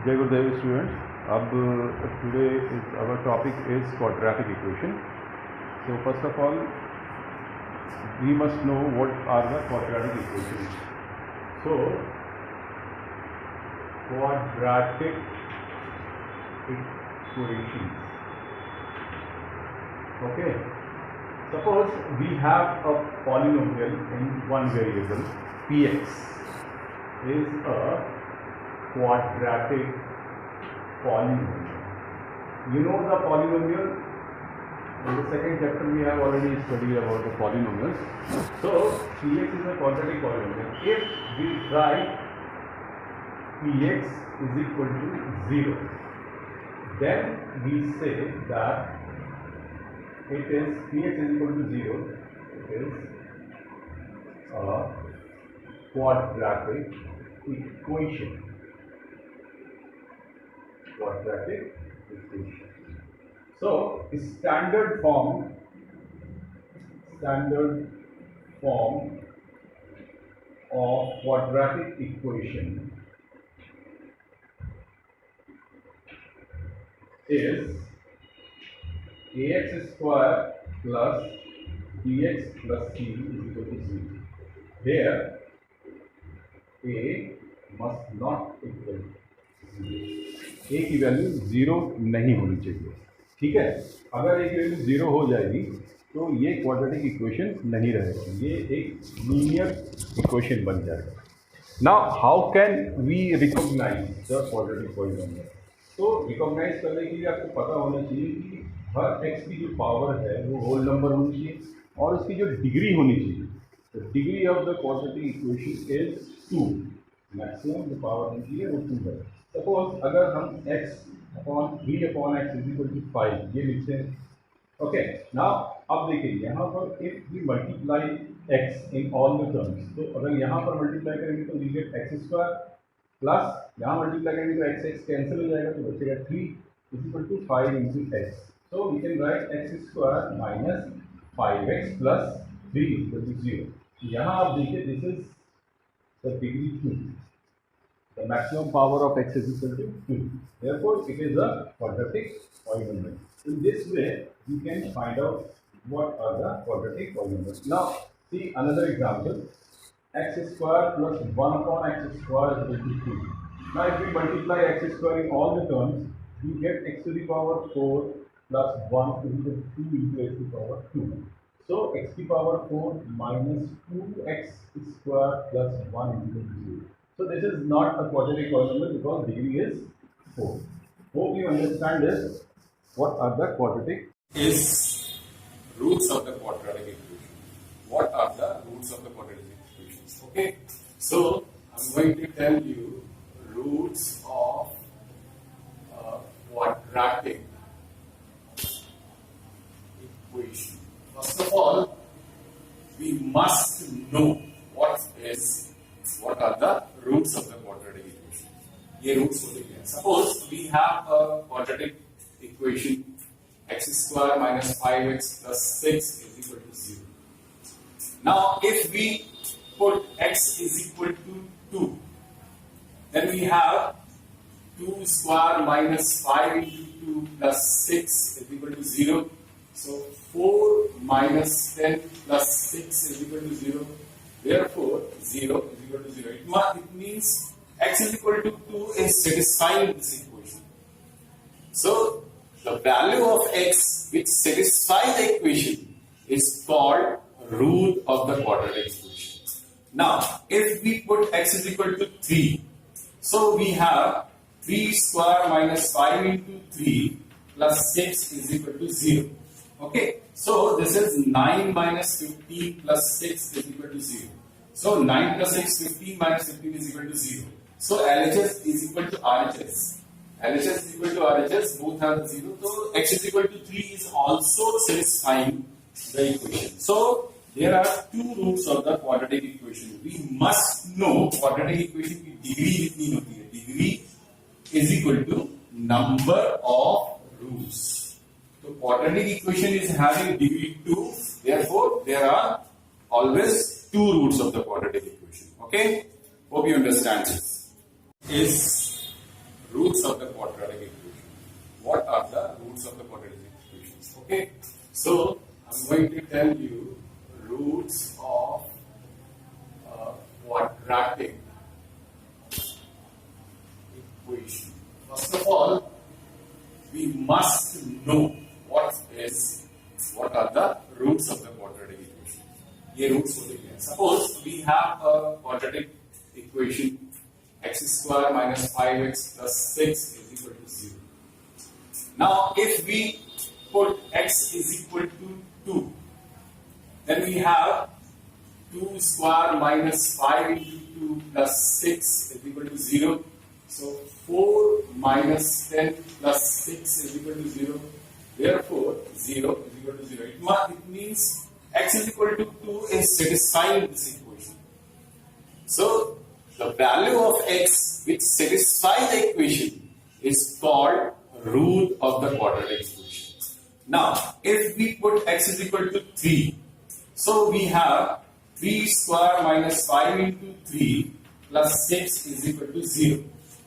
Jai Gurudev students. Today our topic is quadratic equation. So first of all, we must know what are the quadratic equations. So quadratic equations. Okay. Suppose we have a polynomial in one variable, px is a quadratic polynomial. You know the polynomial. In the second chapter we have already studied about the polynomials. So px is a quadratic polynomial. If we write px is equal to 0, then we say that it is px is equal to 0. It is a quadratic equation. Quadratic equation. So standard form of quadratic equation is ax square plus bx plus c is equal to 0. Here a must not equal 0. a की value 0 नहीं होनी चाहिए. ठीक है. अगर a की value 0 हो जाएगी तो ये क्वाड्रेटिक इक्वेशन नहीं रहेगी, ये एक लीनियर इक्वेशन बन जाएगा. Now how can we recognise the quadratic polynomial? तो रिकॉग्नाइज करने के लिए आपको पता होना चाहिए कि हर x की जो पावर है वो होल नंबर होनी चाहिए और उसकी जो डिग्री होनी चाहिए. तो degree of the quadratic equation is 2. Maximum जो पावर होनी चाहिए वो 2 है. सपोज अगर हम v/x इज इक्वल टू 5 ये लिखते हैं. ओके. नाउ अब देखिए यहाँ पर if we multiply x in all the terms, तो अगर यहाँ पर मल्टीप्लाई करेंगे तो we get x square plus यहाँ मल्टीप्लाई करेंगे तो x कैंसिल हो जाएगा तो बचेगा 3 is equal to 5 into x. So we can write x square minus 5x plus 3 is equal to 0. यहाँ आप देखिए this is the degree 2. The maximum power of x is equal to 2. Therefore, it is a quadratic polynomial. In this way, you can find out what are the quadratic polynomials. Now, see another example. X square plus 1 upon x square is equal to 2. Now, if we multiply x square in all the terms, we get x to the power 4 plus 1 is equal to 2 into x to the power 2. So, x to the power 4 minus 2x square plus 1 is equal to 0. So this is not a quadratic polynomial because degree is 4. Hope you understand this. What are the quadratic? Is roots of the quadratic equation. What are the roots of the quadratic equations? Okay. So I'm going to tell you roots of quadratic equation. First of all, we must know what are the roots of the quadratic equation. ये roots होते हैं. Suppose we have a quadratic equation x square minus 5x plus 6 is equal to 0. Now if we put x is equal to 2, then we have 2 square minus 5 into 2 plus 6 is equal to 0. So 4 minus 10 plus 6 is equal to 0. Therefore 0 is equal to 0. It means x is equal to 2 is satisfying this equation. So the value of x which satisfies the equation is called root of the quadratic equation. Now if we put x is equal to 3, so we have 3 square minus 5 into 3 plus 6 is equal to 0. Okay, so this is 9 minus 15 plus 6 is equal to 0. So 9 plus 6, 15 minus 15 is equal to 0. So LHS is equal to RHS. LHS is equal to RHS, both have 0. So x is equal to 3 is also satisfying the equation. So there are two roots of the quadratic equation. We must know quadratic equation की degree कितनी होती है. Degree is equal to number of roots. So quadratic equation is having degree 2, therefore there are always two roots of the quadratic equation. Okay? Hope you understand this. Is root roots of the quadratic equation. What are the roots of the quadratic equations? Okay, so I'm going to tell you roots of quadratic equation. First of all, we must know what are the roots of the quadratic equation. ये roots होते हैं. Suppose we have a quadratic equation x square minus 5x plus 6 is equal to 0. Now, if we put x is equal to 2, then we have 2 square minus 5 into 2 plus 6 is equal to 0. So 4 minus 10 plus 6 is equal to 0. Therefore, 0 is equal to 0. It means x is equal to 2 is satisfying this equation. So, the value of x which satisfies the equation is called root of the quadratic equation. Now, if we put x is equal to 3, so we have 3 square minus 5 into 3 plus 6 is equal to 0.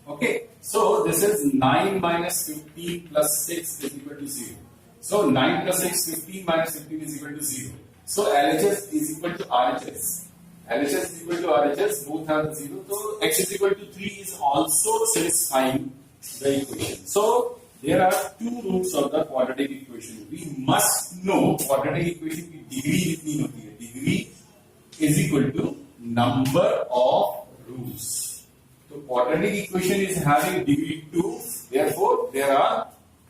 Okay, so this is 9 minus 15 plus 6 is equal to 0. So 9 plus 6, 15 minus 15 is equal to 0. So LHS is equal to RHS. LHS is equal to RHS, both are 0. So x is equal to 3 is also satisfying the equation. So there are two roots of the quadratic equation. We must know quadratic equation की degree कितनी होती है. Degree is equal to number of roots. So quadratic equation is having degree 2. Therefore, there are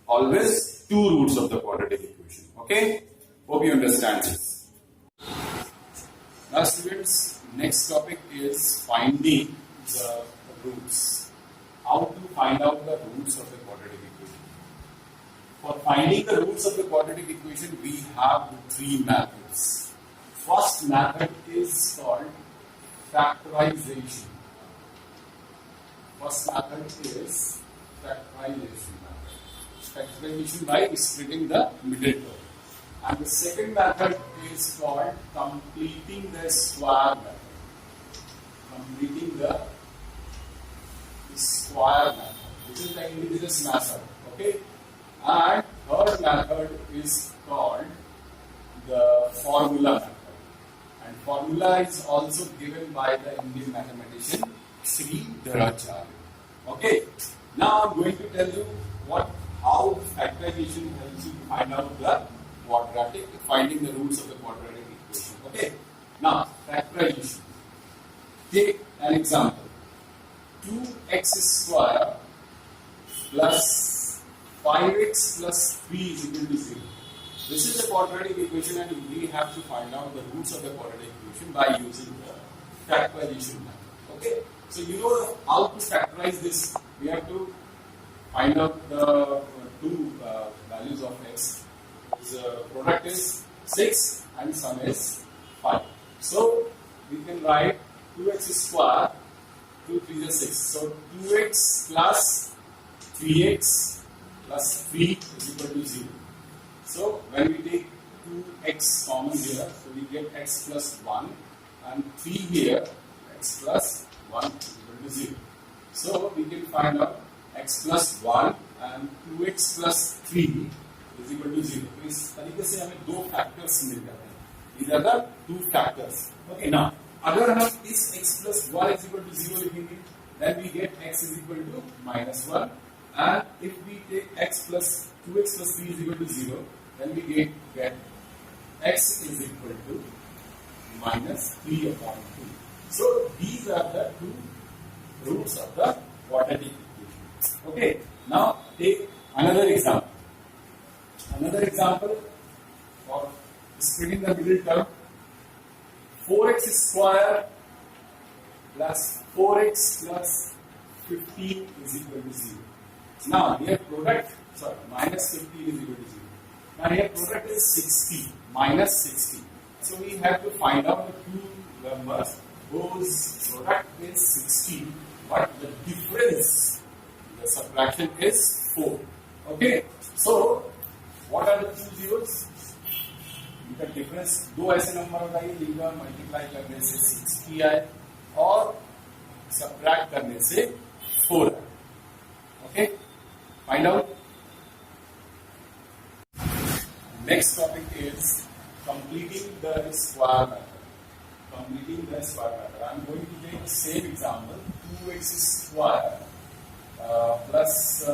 always two roots of the quadratic equation. Okay? Hope you understand this. Now, students, next topic is finding the roots. How to find out the roots of the quadratic equation? For finding the roots of the quadratic equation, we have the three methods. First method is called factorization. First method is factorization method. Factorization by splitting the middle term. And the second method is called completing the square method. Completing the square method, which is the indigenous method. Okay? And third method is called the formula method. And formula is also given by the Indian mathematician Sridharacharya. Okay? Now I'm going to tell you how factorization helps you to find out the finding the roots of the quadratic equation. Okay? Now, factorization. Take an example. 2x square plus 5x plus 3 is equal to 0. This is the quadratic equation and we have to find out the roots of the quadratic equation by using the factorization method. Okay? So, you know how to factorize this. We have to find out the two values of x. The product is 6 and sum is 5. So, we can write 2x square, 2 3 is 6. So, 2x plus 3x plus 3 is equal to 0. So, when we take 2x common here, so we get x plus 1 and 3 here, x plus 1 is equal to 0. So, we can find out x plus 1 and 2x plus 3 is equal to 0. तो इस तरीके से हमें दो factors मिल जाते हैं. These are the two factors. Okay, now अगर हम इस x plus 1 is equal to 0 लिखेंगे, then we get x is equal to minus 1, and if we take x plus 2x plus 3 is equal to 0, then we get x is equal to minus 3 upon 2. So these are the two roots of the quadratic equation. Okay, now take another example. Another example for splitting the middle term. 4x square plus 4x plus 15 is equal to 0. Now here product, minus 15 is equal to 0. Now here product is 60, minus 60. So we have to find out the two numbers whose product is 60, but the difference, the subtraction is 4. Okay, so what are the two zeros? इनका difference दो ऐसे number बताइए जिनका multiply करने से 60 आए और subtract करने से 4 आए. Okay, Find out. Next topic is completing the square method. Completing the square method. I am going to take the same example, 2x square plus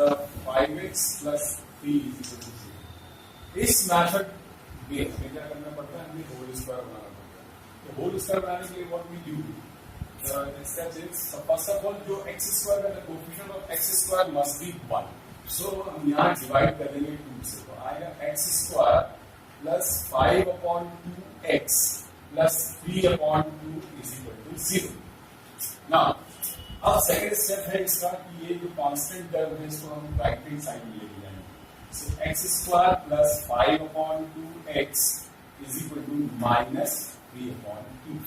5x plus 3 is equal to 0. इस method में हमें क्या करना पड़ता है, हमें whole square बनाना पड़ता है. तो होल स्क्वायर बनाने के लिए what we do, first of all जो x स्क्वायर का coefficient of x square must be 1. सो हम यहाँ डिवाइड कर देंगे 2 से, तो आएगा x square plus 5/2x plus 3/2 is equal to 0. Now अब सेकंड स्टेप है इसका कि ये जो कांस्टेंट टर्म है इसको हम राइट हैंड साइड में लेके जाएंगे. So x square plus 5/2x is equal to minus 3/2.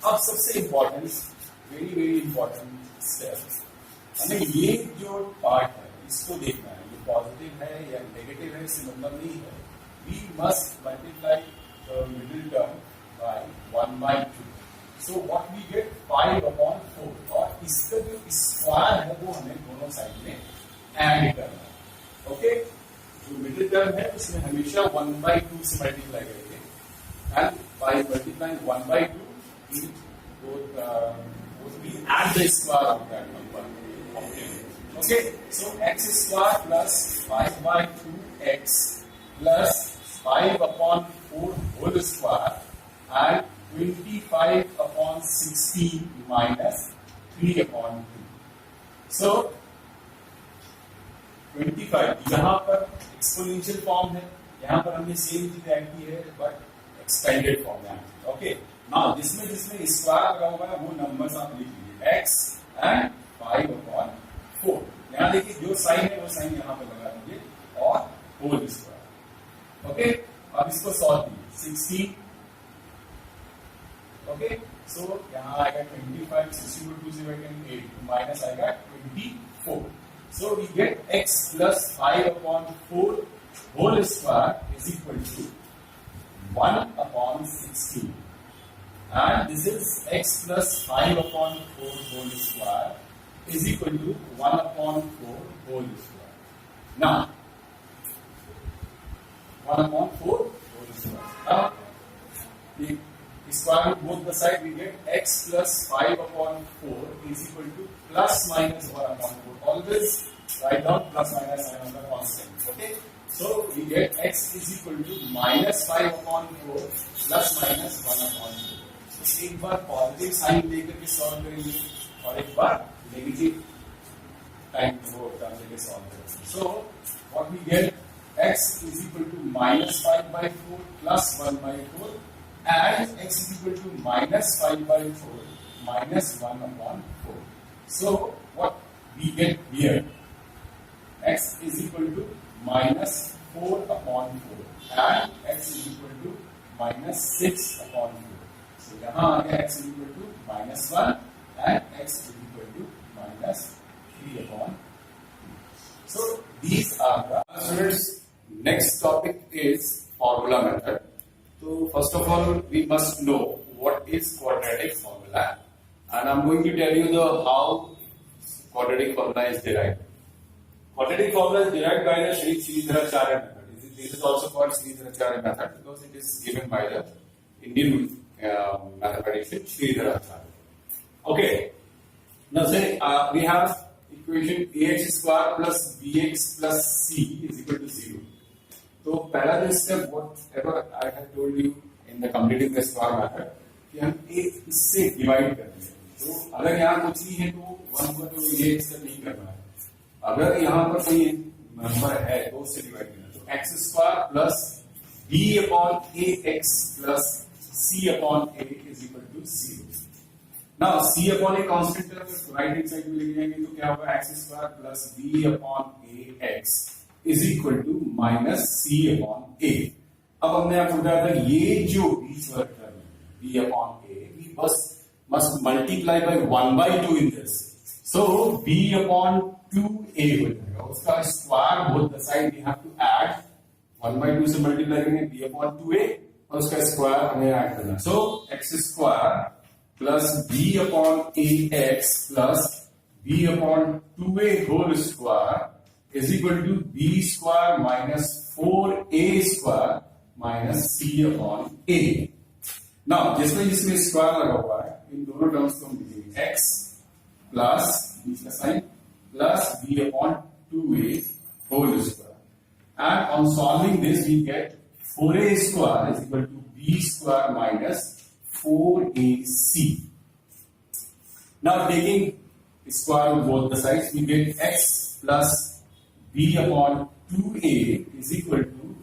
अब सबसे important, very very important step, हमें ये जो पार्ट है इसको देखना है, ये पॉजिटिव है या नेगेटिव है इससे मतलब नहीं है. We must multiply the middle term by 1/2. So what we get 5/4, और इसका जो स्क्वायर है वो हमें दोनों साइड में ऐड करना है. ओके, जो मिडिल टर्म है उसमें हमेशा 1/2 से मल्टीप्लाई करेंगे, and by multiplying 1/2 we add the square of that number. Okay, so x square plus 5/2x plus 5/4 whole square and 25/16 minus 3/2. So 25 यहाँ पर एक्सपोनेंशियल फॉर्म है, यहाँ पर हमने सेम चीज ऐड की है बट एक्सपेंडेड फॉर्म है. ओके, नाउ जिसमें स्क्वायर लगा हुआ है वो नंबर्स आप लिख लीजिए, x एंड 5/4. यहाँ देखिए जो साइन है वो साइन यहाँ पे लगा दीजिए और होल स्क्वायर. ओके, अब इसको सॉल्व कीजिए. 16. ओके, सो यहाँ आएगा 25, 60 2 से 8 माइनस आएगा 24. So we get x plus 5/4 whole square is equal to 1/16. And this is x plus 5/4 whole square is equal to 1/4 whole square. Now, 1/4 whole square. Now, the square root both the side we get x plus 5/4 is equal to plus minus 1/4. Always write down plus minus sign on the constant. Okay. So we get x is equal to minus 5/4 plus minus 1/4. एक बार positive sign लेकर के solve करेंगे और एक बार negative time लेकर solve करेंगे. So what we get, x is equal to minus 5/4 plus 1/4 and x is equal to minus 5/4 minus 1/4. So what we get here, x is equal to minus 4/4 and x is equal to minus 6/4. So यहाँ आ गया x is equal to minus 1 and x is equal to minus 3/2. So these are the students. Next topic is formula method. So first of all we must know what is quadratic formula, and I'm going to tell you the how quadratic formula is derived. Quadratic formula is derived by the Sridharacharya method. This is also called Sridharacharya method because it is given by the Indian mathematician Sridharacharya. Okay, now say we have equation ax square plus bx plus c is equal to 0. So पहला जो step whatever I have told you in the completing the square method कि हम इससे divide कर देंगे. तो अगर यहाँ कुछ नहीं है तो 1 को तो ये step नहीं करना है. अगर यहाँ पर कोई नंबर है तो उससे डिवाइड करना है. तो x square plus b/ax plus c/a is equal to 0. Now c/a constant term is right hand side में लेके जाएंगे तो क्या होगा, x square plus b/ax is equal to minus c/a. अब हमने आपको बताया था ये जो बीच वाला टर्म है b/a we must multiply by 1/2 in this. So b/2a हो जाएगा, उसका square both the side we have to add 1/2 से मल्टीप्लाई करेंगे b/2a और उसका स्क्वायर हमें ऐड करना. So x square plus b/ax plus b/2a whole square is equal to b square minus 4a square minus c upon a. Now जिसमें जिसमें square लगा हुआ है इन दोनों टर्म्स को हम लिखेंगे x प्लस b का sign plus b upon 2a whole square, and on solving this we get 4a square is equal to b square minus 4ac. Now taking square of both the sides, we get x plus b upon 2a is equal to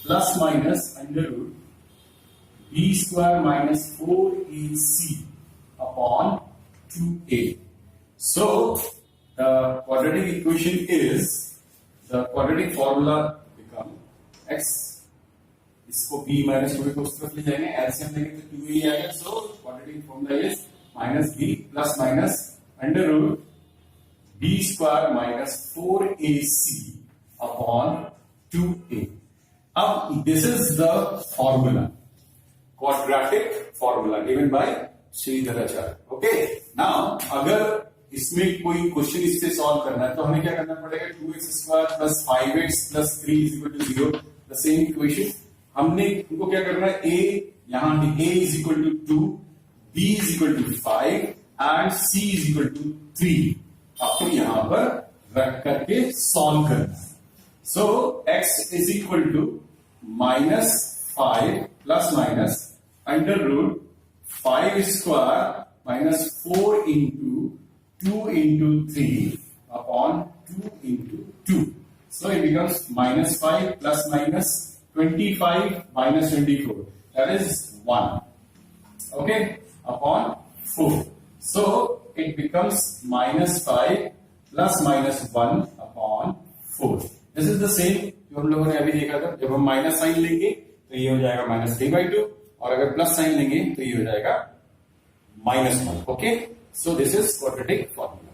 plus minus under root b square minus 4ac upon 2a. So the quadratic equation is, the quadratic formula become x, इसको b minus 2a को उस तरफ ले जाएंगे, LCM लेंगे तो 2a आएगा. So quadratic formula is minus b plus minus under root b square minus 4ac upon 2a. अब this is the formula, quadratic formula given by Shridharacharya. Okay, now अगर इसमें कोई क्वेश्चन इससे सॉल्व करना है तो हमें क्या करना पड़ेगा? 2x square plus 5x plus 3 is equal to 0, the same equation. हमने इनको क्या करना है? a यहां a is equal to 2, b is equal to 5 and c is equal to 3 आपको यहां पर रख करके सॉल्व करना है. So x is equal to minus 5 plus minus under root 5 square minus 4 into 2 into 3 upon 2 into 2. So it becomes minus 5 plus minus 25 minus 24. That is 1. Okay, upon 4. So it becomes minus 5 plus minus 1 upon 4. This is the same जो हम लोगों ने अभी देखा था. जब हम minus sign लेंगे तो ये हो जाएगा माइनस 3/2 और अगर प्लस साइन लेंगे तो ये हो जाएगा -1. Okay, so this is quadratic formula.